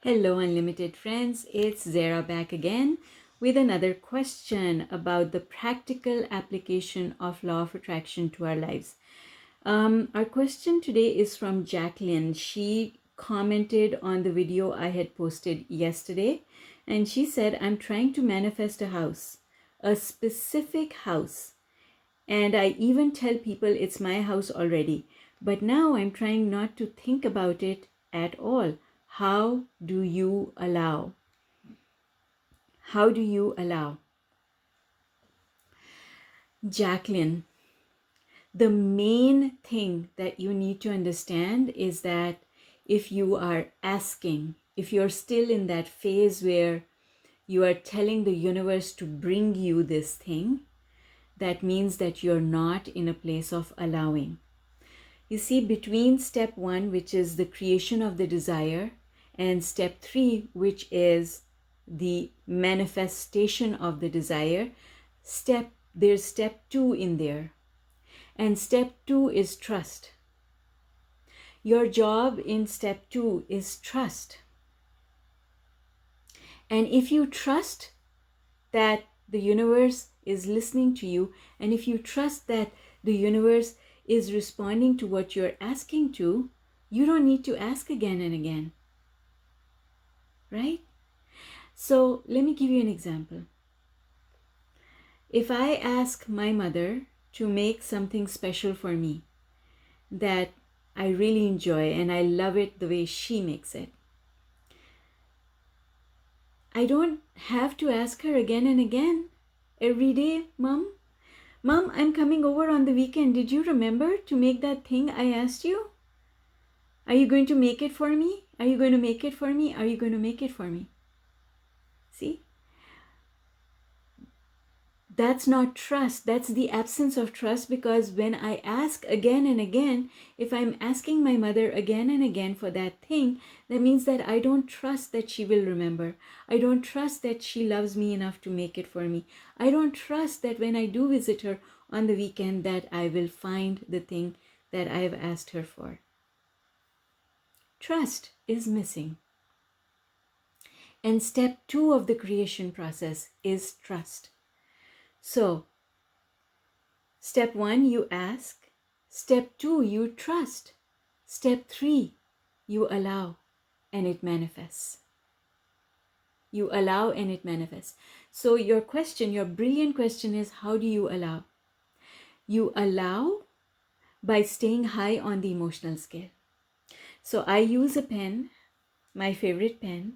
Hello, unlimited friends. It's Zara back again with another question about the practical application of law of attraction to our lives. Our question today is from Jacqueline. She commented on the video I had posted yesterday, and she said, I'm trying to manifest a house, a specific house. And I even tell people it's my house already. But now I'm trying not to think about it at all. How do you allow? How do you allow? Jacqueline, the main thing that you need to understand is that if you are asking, if you're still in that phase where you are telling the universe to bring you this thing, that means that you're not in a place of allowing. You see, between step 1, which is the creation of the desire, and step 3, which is the manifestation of the desire, there's step 2 in there. And step 2 is trust. Your job in step 2 is trust. And if you trust that the universe is listening to you, and if you trust that the universe is responding to what you're asking to, you don't need to ask again and again. Right? So let me give you an example. If I ask my mother to make something special for me that I really enjoy and I love it the way she makes it, I don't have to ask her again and again every day, Mom, I'm coming over on the weekend. Did you remember to make that thing I asked you? Are you going to make it for me? Are you going to make it for me? Are you going to make it for me? See? That's not trust. That's the absence of trust, because when I ask again and again, if I'm asking my mother again and again for that thing, that means that I don't trust that she will remember. I don't trust that she loves me enough to make it for me. I don't trust that when I do visit her on the weekend that I will find the thing that I have asked her for. Trust is missing. And step 2 of the creation process is trust. So, step 1, you ask. Step 2, you trust. Step 3, you allow, and it manifests. You allow and it manifests. So your question, your brilliant question is, how do you allow? You allow by staying high on the emotional scale. So I use a pen, my favorite pen,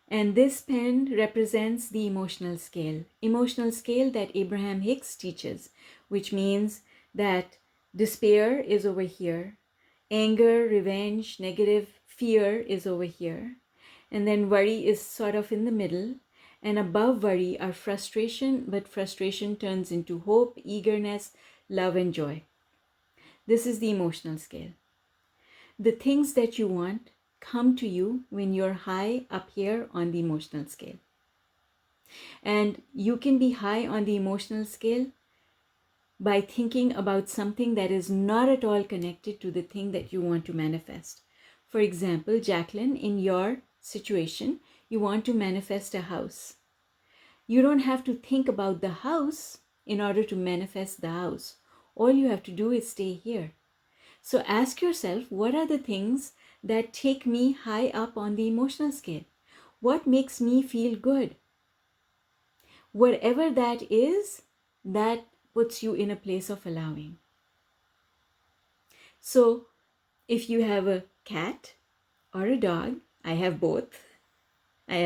and this pen represents the emotional scale that Abraham Hicks teaches, which means that despair is over here, anger, revenge, negative, fear is over here, and then worry is sort of in the middle, and above worry are frustration, but frustration turns into hope, eagerness, love, and joy. This is the emotional scale. The things that you want come to you when you're high up here on the emotional scale. And you can be high on the emotional scale by thinking about something that is not at all connected to the thing that you want to manifest. For example, Jacqueline, in your situation, you want to manifest a house. You don't have to think about the house in order to manifest the house. All you have to do is stay here. So ask yourself, what are the things that take me high up on the emotional scale? What makes me feel good? Whatever that is, that puts you in a place of allowing. So if you have a cat or a dog, I have both. I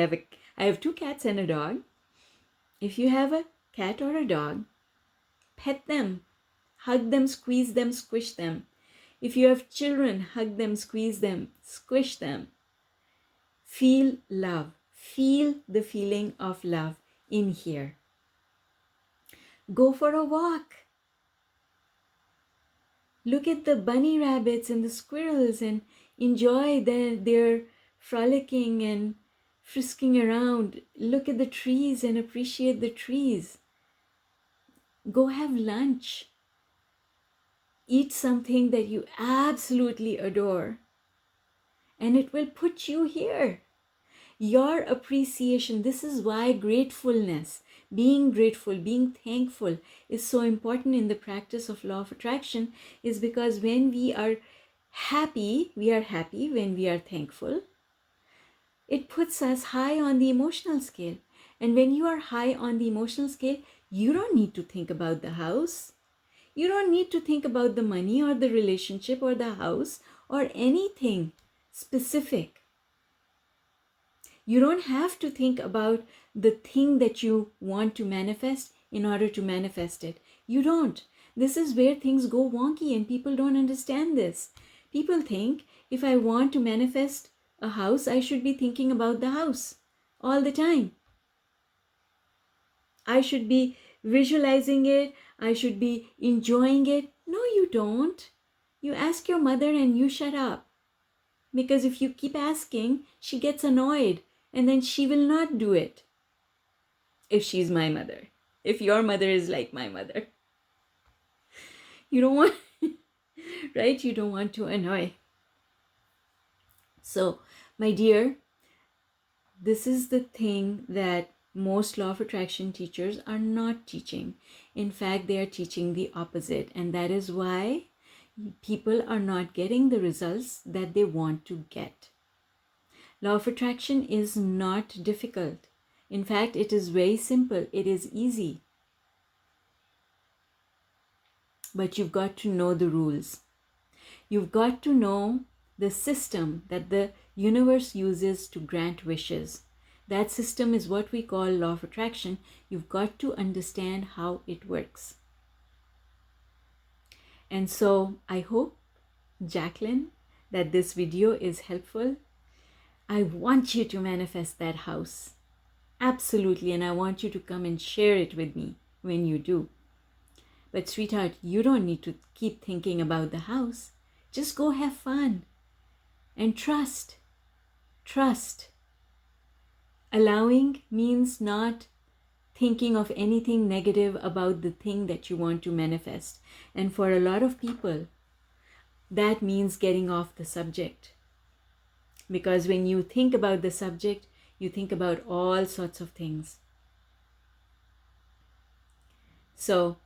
have 2 cats and a dog. If you have a cat or a dog, pet them, hug them, squeeze them, squish them. If you have children, hug them, squeeze them, squish them. Feel love. Feel the feeling of love in here. Go for a walk. Look at the bunny rabbits and the squirrels and enjoy their frolicking and frisking around. Look at the trees and appreciate the trees. Go have lunch. Eat something that you absolutely adore, and it will put you here. Your appreciation, this is why gratefulness, being grateful, being thankful is so important in the practice of law of attraction, is because when we are happy, when we are thankful, it puts us high on the emotional scale. And when you are high on the emotional scale, you don't need to think about the house. You don't need to think about the money or the relationship or the house or anything specific. You don't have to think about the thing that you want to manifest in order to manifest it. You don't. This is where things go wonky and people don't understand this. People think if I want to manifest a house, I should be thinking about the house all the time. I should be visualizing it. I should be enjoying it. No, you don't. You ask your mother and you shut up. Because if you keep asking, she gets annoyed and then she will not do it. If she's my mother. If your mother is like my mother. You don't want, right? You don't want to annoy. So, my dear, this is the thing that most law of attraction teachers are not teaching. In fact, they are teaching the opposite. And that is why people are not getting the results that they want to get. Law of attraction is not difficult. In fact, it is very simple. It is easy. But you've got to know the rules. You've got to know the system that the universe uses to grant wishes. That system is what we call law of attraction. You've got to understand how it works. And so I hope, Jacqueline, that this video is helpful. I want you to manifest that house. Absolutely. And I want you to come and share it with me when you do. But sweetheart, you don't need to keep thinking about the house. Just go have fun and trust. Trust. Allowing means not thinking of anything negative about the thing that you want to manifest. And for a lot of people, that means getting off the subject. Because when you think about the subject, you think about all sorts of things. So,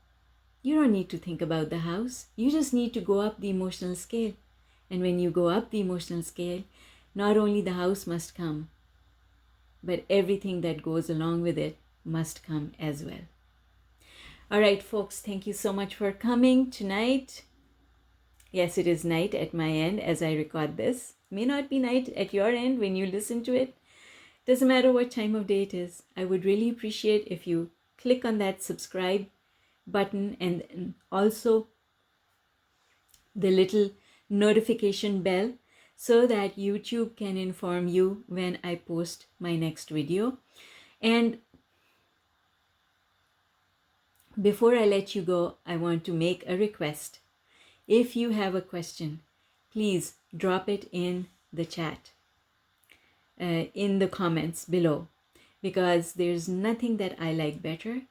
you don't need to think about the house. You just need to go up the emotional scale. And when you go up the emotional scale, not only the house must come, but everything that goes along with it must come as well. All right, folks, thank you so much for coming tonight. Yes, it is night at my end as I record this. May not be night at your end when you listen to it. Doesn't matter what time of day it is. I would really appreciate if you click on that subscribe button and also the little notification bell so that YouTube can inform you when I post my next video. And before I let you go, I want to make a request. If you have a question, please drop it in the chat, in the comments below, because there's nothing that I like better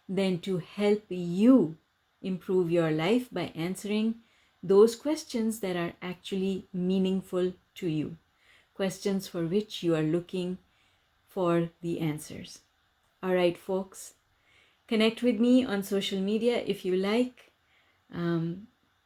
than to help you improve your life by answering those questions that are actually meaningful to you, questions for which you are looking for the answers. All right, folks, connect with me on social media if you like.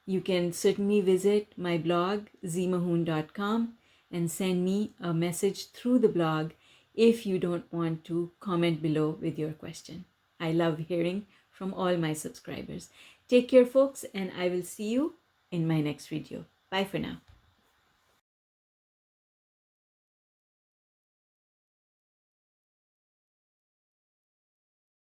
You can certainly visit my blog, ZMAHOON.com, and send me a message through the blog if you don't want to comment below with your question. I love hearing from all my subscribers. Take care, folks, and I will see you in my next video. Bye for now.